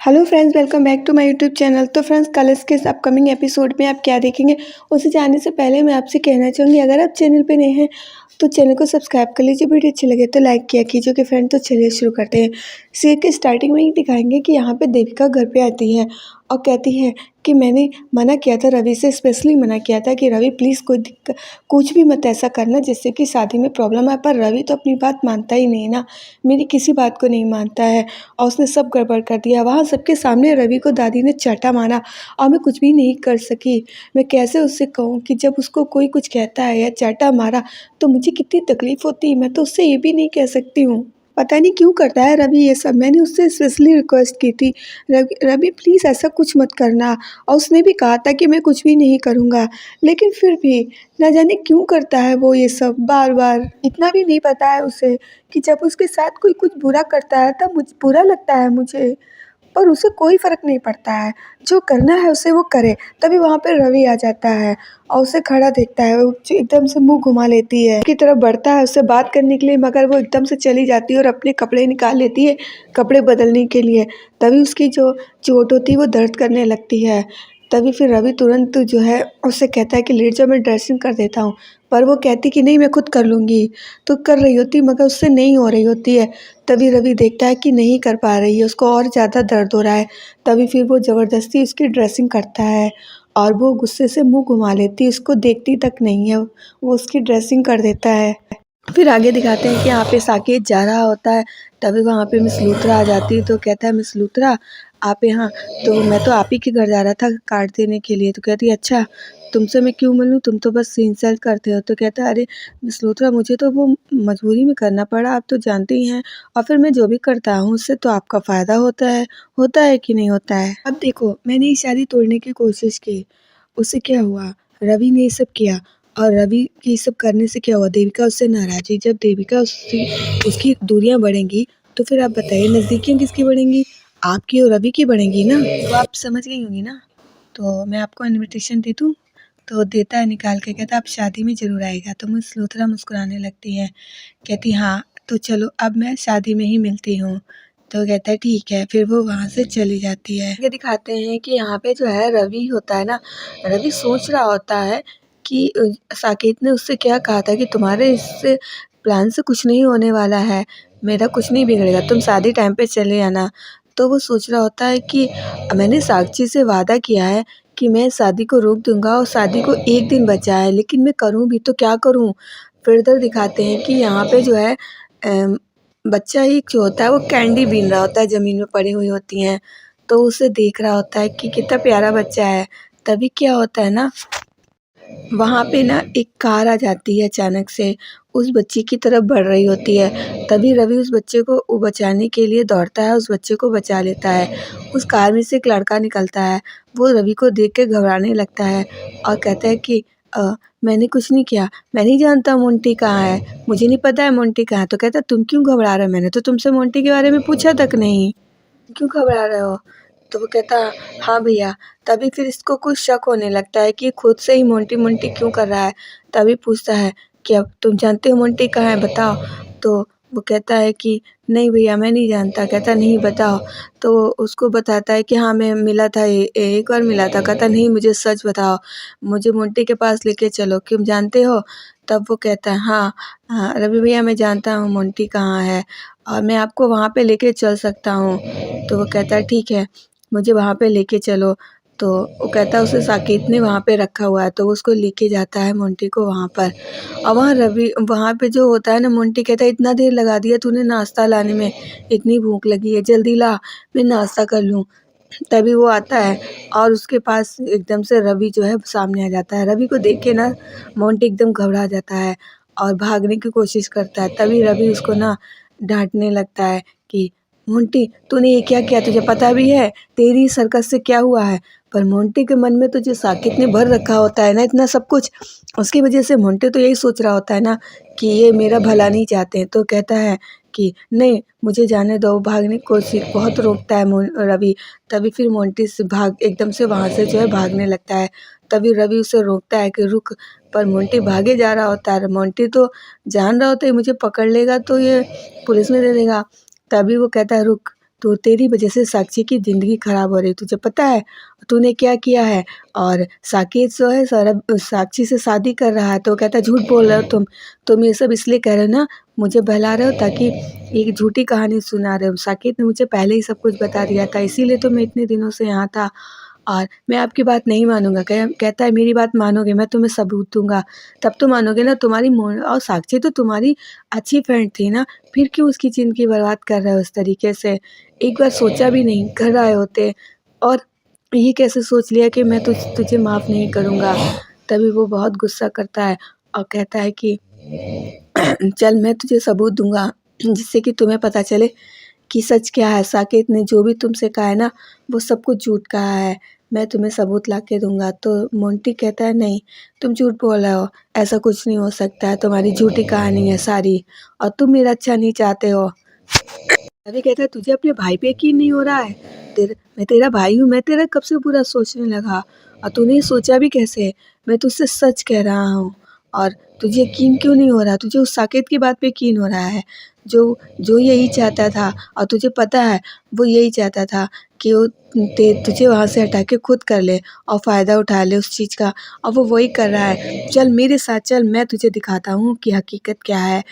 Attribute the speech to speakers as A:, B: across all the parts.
A: Hello friends, welcome back to my YouTube channel. तो friends, कल के इस अपकमिंग एपिसोड में आप क्या देखेंगे उसे जानने से पहले मैं आपसे कहना चाहूँगी, अगर आप चैनल पे नए हैं तो चैनल को सब्सक्राइब कर लीजिए। वीडियो अच्छी लगे तो लाइक किया कीजिए। कि फ्रेंड, तो चलिए शुरू करते हैं। सीरियल के स्टार्टिंग में ही दिखाएंगे कि यहाँ पे देविका घर पे आती है और कहती है कि मैंने मना किया था, रवि से स्पेशली मना किया था कि रवि प्लीज़ कुछ भी मत ऐसा करना जिससे कि शादी में प्रॉब्लम आए। पर रवि तो अपनी बात मानता ही नहीं ना, मेरी किसी बात को नहीं मानता है और उसने सब गड़बड़ कर दिया। वहाँ सबके सामने रवि को दादी ने चाटा मारा और मैं कुछ भी नहीं कर सकी। मैं कैसे उससे कहूँ कि जब उसको कोई कुछ कहता है या चाटा मारा तो मुझे कितनी तकलीफ़ होती है। मैं तो उससे ये भी नहीं कह सकती हूँ। पता नहीं क्यों करता है रवि ये सब। मैंने उससे स्पेशली रिक्वेस्ट की थी, रवि प्लीज़ ऐसा कुछ मत करना, और उसने भी कहा था कि मैं कुछ भी नहीं करूँगा। लेकिन फिर भी ना जाने क्यों करता है वो ये सब बार बार। इतना भी नहीं पता है उसे कि जब उसके साथ कोई कुछ बुरा करता है तब मुझे बुरा लगता है मुझे, पर उसे कोई फ़र्क नहीं पड़ता है। जो करना है उसे वो करे। तभी वहाँ पे रवि आ जाता है और उसे खड़ा देखता है। वो एकदम से मुंह घुमा लेती है, की तरफ बढ़ता है उससे बात करने के लिए, मगर वो एकदम से चली जाती है और अपने कपड़े निकाल लेती है कपड़े बदलने के लिए। तभी उसकी जो चोट होती है वो दर्द करने लगती है। तभी फिर रवि तुरंत जो है उससे कहता है कि लेट जाओ, मैं ड्रेसिंग कर देता हूँ। पर वो कहती कि नहीं, मैं खुद कर लूँगी। तो कर रही होती मगर उससे नहीं हो रही होती है। तभी रवि देखता है कि नहीं कर पा रही है, उसको और ज़्यादा दर्द हो रहा है। तभी फिर वो ज़बरदस्ती उसकी ड्रेसिंग करता है और वो गुस्से से मुंह घुमा लेती है, उसको देखती तक नहीं है, वो उसकी ड्रेसिंग कर देता है। फिर आगे दिखाते हैं कि यहाँ पे साकेत जा रहा होता है। तभी वहाँ पे मिस लूथरा आ जाती है। तो कहता है, मिस लूथरा आप यहाँ? तो मैं तो आप ही के घर जा रहा था कार्ड देने के लिए। तो कहती है, अच्छा तुमसे मैं क्यों मिलूँ, तुम तो बस इंसल्ट करते हो। तो कहता है, अरे मिस लूथरा, मुझे तो वो मजबूरी में करना पड़ा, आप तो जानते ही हैं। और फिर मैं जो भी करता हूँ उससे तो आपका फ़ायदा होता है कि नहीं होता है। अब देखो, मैंने ये शादी तोड़ने की कोशिश की, उससे क्या हुआ? रवि ने ये सब किया और रवि के ये सब करने से क्या हुआ? देविका उससे नाराज़ हुई। जब देविका उससे उसकी दूरियां बढ़ेंगी तो फिर आप बताइए नज़दीकियाँ किसकी बढ़ेंगी? आपकी और रवि की बढ़ेंगी ना। तो आप समझ गई होंगी ना। तो मैं आपको इनविटेशन दे दूँ? तो देता है निकाल के, कहता आप शादी में ज़रूर आएगा। तो मिस लूथरा मुस्कुराने लगती है, कहती हाँ तो चलो अब मैं शादी में ही मिलती हूँ। तो कहता है ठीक है। फिर वो वहाँ से चली जाती है। ये दिखाते हैं कि यहाँ पे जो है रवि होता है ना, रवि सोच रहा होता है कि साकेत ने उससे क्या कहा था कि तुम्हारे इससे प्लान से कुछ नहीं होने वाला है, मेरा कुछ नहीं बिगड़ेगा, तुम शादी टाइम पे चले आना। तो वो सोच रहा होता है कि मैंने साक्षी से वादा किया है कि मैं शादी को रोक दूंगा और शादी को एक दिन बचा है, लेकिन मैं करूँ भी तो क्या करूँ। फिर इधर दिखाते हैं कि यहाँ पे जो है बच्चा एक जो होता है वो कैंडी बीन रहा होता है, ज़मीन में पड़ी हुई होती हैं। तो उसे देख रहा होता है कि कितना प्यारा बच्चा है। तभी क्या होता है ना, वहाँ पे ना एक कार आ जाती है अचानक से, उस बच्ची की तरफ बढ़ रही होती है। तभी रवि उस बच्चे को वो बचाने के लिए दौड़ता है, उस बच्चे को बचा लेता है। उस कार में से एक लड़का निकलता है, वो रवि को देख के घबराने लगता है और कहता है कि मैंने कुछ नहीं किया, मैं नहीं जानता मोंटी कहाँ है, मुझे नहीं पता है मोंटी कहाँ है। तो कहता है, तुम क्यों घबरा रहे हो, मैंने तो तुमसे मोंटी के बारे में पूछा तक नहीं, क्यों घबरा रहे हो? तो वो कहता, हाँ भैया। तभी फिर इसको कुछ शक होने लगता है कि खुद से ही मोंटी मोंटी क्यों कर रहा है। तभी पूछता है कि अब तुम जानते हो मोंटी कहाँ है, बताओ। तो वो कहता है कि नहीं भैया मैं नहीं जानता। कहता नहीं बताओ। तो उसको बताता है कि हाँ मैं मिला था, एक बार मिला था। कहता नहीं मुझे सच बताओ, मुझे मोंटी के पास लेके चलो, क्यों जानते हो। तब वो कहता है हाँ हाँ रवि भैया मैं जानता हूँ मोंटी कहाँ है और मैं आपको वहाँ पे लेके चल सकता हूँ। तो वो कहता है ठीक है मुझे वहाँ पे लेके चलो। तो वो कहता है उसे साकेत ने वहाँ पे रखा हुआ है, तो वो उसको लेके जाता है मोंटी को वहाँ पर। और वहाँ रवि वहाँ पे जो होता है ना, मोंटी कहता है इतना देर लगा दिया तूने नाश्ता लाने में, इतनी भूख लगी है, जल्दी ला मैं नाश्ता कर लूँ। तभी वो आता है और उसके पास एकदम से रवि जो है सामने आ जाता है। रवि को देख के ना मोंटी एकदम घबरा जाता है और भागने की कोशिश करता है। तभी रवि उसको ना डांटने लगता है कि मोंटी तूने ये क्या किया, तुझे पता भी है तेरी सर्कस से क्या हुआ है। पर मोंटी के मन में तो जो साकेत ने भर रखा होता है ना इतना सब कुछ, उसकी वजह से मोंटी तो यही सोच रहा होता है ना कि ये मेरा भला नहीं चाहते हैं। तो कहता है कि नहीं मुझे जाने दो, भागने की कोशिश बहुत रोकता है रवि। तभी फिर मोंटी से भाग एकदम से वहाँ से जो है भागने लगता है। तभी रवि उसे रोकता है कि रुक, पर मोंटी भागे जा रहा होता है। मोंटी तो जान रहा होता है मुझे पकड़ लेगा तो ये पुलिस में दे देगा। तभी वो कहता है रुक, तो तेरी वजह से साक्षी की ज़िंदगी ख़राब हो रही, तुझे पता है तूने क्या किया है। और साकेत जो है सौरभ साक्षी से शादी कर रहा है, तो कहता है झूठ बोल रहे हो तुम ये सब इसलिए कह रहे हो ना, मुझे बहला रहे हो ताकि एक झूठी कहानी सुना रहे हो। साकेत ने मुझे पहले ही सब कुछ बता दिया था, इसीलिए तो मैं इतने दिनों से यहाँ था और मैं आपकी बात नहीं मानूँगा। कहता है मेरी बात मानोगे, मैं तुम्हें सबूत दूँगा, तब तो मानोगे ना। तुम्हारी और साक्षी तो तुम्हारी अच्छी फ्रेंड थी ना, फिर क्यों उसकी ज़िंदगी बर्बाद कर रहे हो इस तरीके से? एक बार सोचा भी नहीं, घर आए होते और ये कैसे सोच लिया कि मैं तुझे माफ़ नहीं करूँगा। तभी वो बहुत गुस्सा करता है और कहता है कि चल मैं तुझे सबूत दूँगा जिससे कि तुम्हें पता चले कि सच क्या है। साकेत ने जो भी तुमसे कहा है ना, वो सब कुछ झूठ कहा है, मैं तुम्हें सबूत ला के दूँगा। तो मोंटी कहता है नहीं, तुम झूठ बोल रहे हो, ऐसा कुछ नहीं हो सकता है, तुम्हारी झूठी कहानी है सारी और तुम मेरा अच्छा नहीं चाहते हो। अभी कहता है तुझे अपने भाई पे यकीन नहीं हो रहा है, मैं तेरा भाई हूँ, मैं तेरा कब से बुरा सोचने लगा और तूने सोचा भी कैसे? मैं तुझसे सच कह रहा हूँ और तुझे यकीन क्यों नहीं हो रहा? तुझे उस साकेत की बात पे यकीन हो रहा है जो जो यही चाहता था और तुझे पता है वो यही चाहता था कि वो तुझे वहाँ से हटा के खुद कर ले और फ़ायदा उठा ले उस चीज़ का, और वो वही कर रहा है। चल मेरे साथ चल, मैं तुझे दिखाता हूँ कि हकीकत क्या है।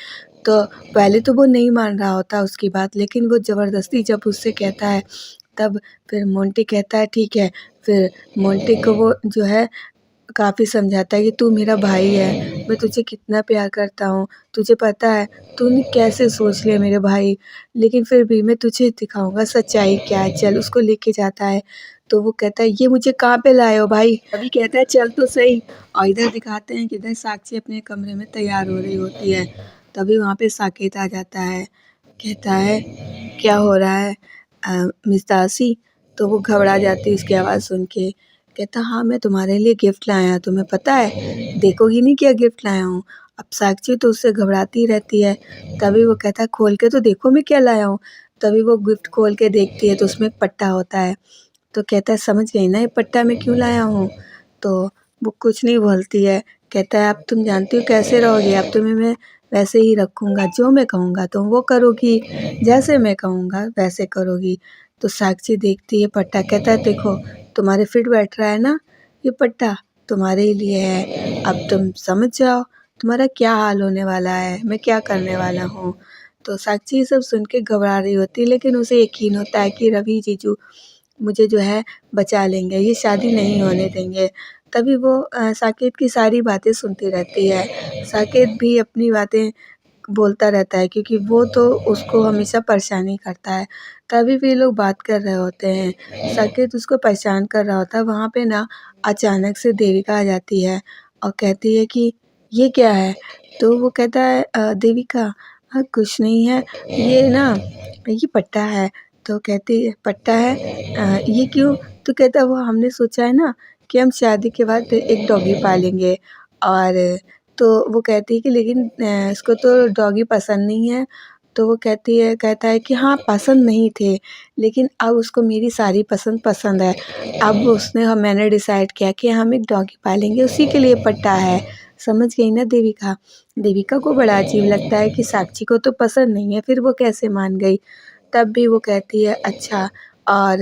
A: तो पहले तो वो नहीं मान रहा होता उसकी बात, लेकिन वो ज़बरदस्ती जब उससे कहता है तब फिर मोंटी कहता है ठीक है। फिर मोंटी को वो जो है काफ़ी समझाता है कि तू मेरा भाई है, मैं तुझे कितना प्यार करता हूँ, तुझे पता है तूने कैसे सोच लिया मेरे भाई, लेकिन फिर भी मैं तुझे दिखाऊँगा सच्चाई क्या है, चल। उसको लेके जाता है तो वो कहता है ये मुझे कहाँ पे लाए हो भाई? अभी कहता है चल तो सही, और इधर दिखाते हैं कि इधर साक्षी अपने कमरे में तैयार हो रही होती है। तभी वहाँ पे साकेत आ जाता है, कहता है क्या हो रहा है मिस दासी? तो वो घबरा जाती है उसकी आवाज़ सुन के। कहता हाँ मैं तुम्हारे लिए गिफ्ट लाया, तुम्हें पता है? देखोगी नहीं क्या गिफ्ट लाया हूँ? अब साक्षी तो उससे घबराती रहती है। तभी वो कहता है खोल के तो देखो मैं क्या लाया हूँ। तभी वो गिफ्ट खोल के देखती है तो उसमें एक पट्टा होता है। तो कहता है समझ गई ना ये पट्टा मैं क्यों लाया हूँ? तो वो कुछ नहीं बोलती है। कहता है अब तुम जानती हो कैसे रहोगी, अब तुम्हें मैं वैसे ही रखूँगा, जो मैं कहूँगा तुम वो करोगी, जैसे मैं कहूँगा वैसे करोगी। तो साक्षी देखती है पट्टा, कहता है देखो तुम्हारे फिट बैठ रहा है ना, ये पट्टा तुम्हारे ही लिए है, अब तुम समझ जाओ तुम्हारा क्या हाल होने वाला है, मैं क्या करने वाला हूँ। तो साक्षी ये सब सुन के घबरा रही होती है, लेकिन उसे यकीन होता है कि रवि जीजू मुझे जो है बचा लेंगे, ये शादी नहीं होने देंगे। तभी वो साकेत की सारी बातें सुनती रहती है। साकेत भी अपनी बातें बोलता रहता है क्योंकि वो तो उसको हमेशा परेशान ही करता है। तभी भी लोग बात कर रहे होते हैं, साकेत उसको परेशान कर रहा होता है। वहाँ पे ना अचानक से देविका आ जाती है और कहती है कि ये क्या है? तो वो कहता है देविका कुछ नहीं है, ये ना ये पट्टा है। तो कहती है पट्टा है ये क्यों? तो कहता है वो हमने सोचा है ना कि हम शादी के बाद एक डॉगी पालेंगे। और तो वो कहती है कि लेकिन इसको तो डॉगी पसंद नहीं है। तो वो कहता है कि हाँ पसंद नहीं थे, लेकिन अब उसको मेरी सारी पसंद पसंद है। अब मैंने डिसाइड किया कि हम एक डॉगी पालेंगे, उसी के लिए पट्टा है। समझ गई ना देविका? देविका को बड़ा अजीब लगता है कि साक्षी को तो पसंद नहीं है, फिर वो कैसे मान गई? तब भी वो कहती है अच्छा। और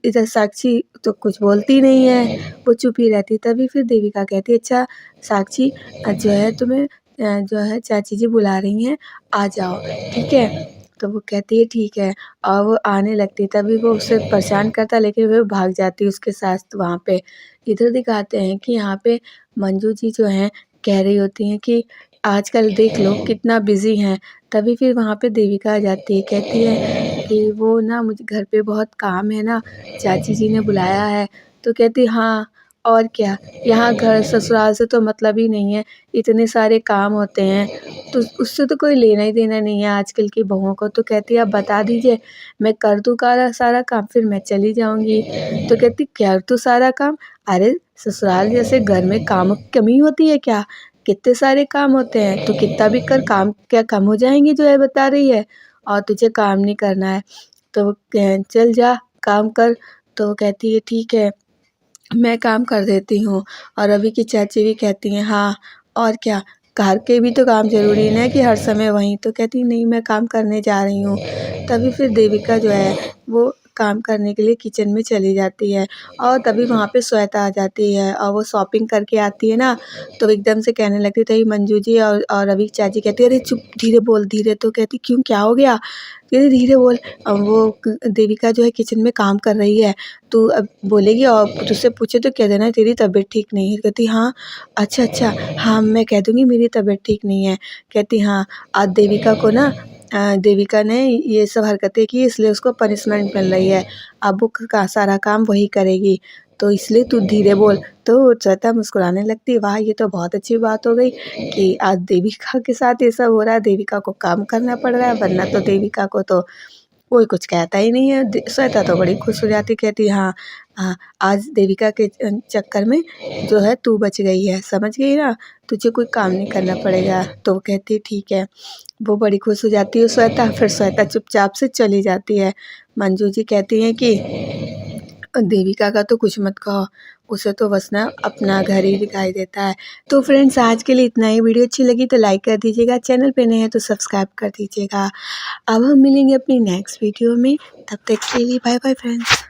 A: इधर साक्षी तो कुछ बोलती नहीं है, वो चुप ही रहती है। तभी फिर देविका कहती है अच्छा साक्षी जो है तुम्हें जो है चाची जी बुला रही हैं, आ जाओ ठीक है। तो वो कहती है ठीक है और वो आने लगती है। तभी वो उसे परेशान करता है लेकिन वो भाग जाती है उसके साथ वहाँ पे। इधर दिखाते हैं कि यहाँ पे मंजू जी जो हैं कह रही होती हैं कि आजकल देख लो कितना बिज़ी हैं। तभी फिर वहाँ पे देविका आ जाती है, कहती है कि वो ना मुझे घर पे बहुत काम है ना, चाची जी ने बुलाया है। तो कहती हाँ और क्या, यहाँ घर ससुराल से तो मतलब ही नहीं है, इतने सारे काम होते हैं तो उससे तो कोई लेना ही देना नहीं है आजकल की बहुओं को। तो कहती है आप बता दीजिए, मैं कर दूँ सारा काम, फिर मैं चली जाऊँगी। तो कहती कर दूँ सारा काम? अरे ससुराल जैसे घर में कामों की कमी होती है क्या? कितने सारे काम होते हैं, तो कितना भी कर, काम क्या कम हो जाएंगे जो है बता रही है, और तुझे काम नहीं करना है तो चल जा काम कर। तो कहती है ठीक है मैं काम कर देती हूँ। और रवि की चाची भी कहती हैं हाँ और क्या, घर के भी तो काम ज़रूरी है ना कि हर समय वहीं। तो कहती नहीं, मैं काम करने जा रही हूँ। तभी फिर देविका जो है वो काम करने के लिए किचन में चली जाती है और तभी वहाँ पे श्वेता आ जाती है और वो शॉपिंग करके आती है ना, तो एकदम से कहने लगती थी मंजू जी और रवि चाची कहती है अरे चुप, धीरे बोल धीरे। तो कहती क्यों, क्या हो गया? कहती धीरे बोल। अब वो देविका जो है किचन में काम कर रही है, तू अब बोलेगी और तुझसे पूछे तो कह देना तेरी तबीयत ठीक नहीं है। कहती हाँ, अच्छा हाँ मैं कह दूँगी मेरी तबीयत ठीक नहीं है। कहती हाँ, आज देविका को ना देविका ने ये सब हरकतें की इसलिए उसको पनिशमेंट मिल रही है। अब वो का सारा काम वही करेगी, तो इसलिए तू धीरे बोल। तो श्वेता मुस्कुराने लगती, वाह ये तो बहुत अच्छी बात हो गई कि आज देविका के साथ ये सब हो रहा है, देविका को काम करना पड़ रहा है, वरना तो देविका को तो कोई कुछ कहता ही नहीं है। श्वेता तो बड़ी खुश हो जाती, कहती हाँ हाँ, आज देविका के चक्कर में जो है तू बच गई है, समझ गई ना, तुझे कोई काम नहीं करना पड़ेगा। तो वो कहती ठीक है, वो बड़ी खुश हो जाती है श्वेता। फिर श्वेता चुपचाप से चली जाती है। मंजू जी कहती हैं कि देविका का तो कुछ मत कहो, उसे तो बस ना अपना घर ही दिखाई देता है। तो फ्रेंड्स आज के लिए इतना ही। वीडियो अच्छी लगी तो लाइक कर दीजिएगा, चैनल पे नए हैं तो सब्सक्राइब कर दीजिएगा। अब हम मिलेंगे अपनी नेक्स्ट वीडियो में, तब तक के लिए बाय बाय फ्रेंड्स।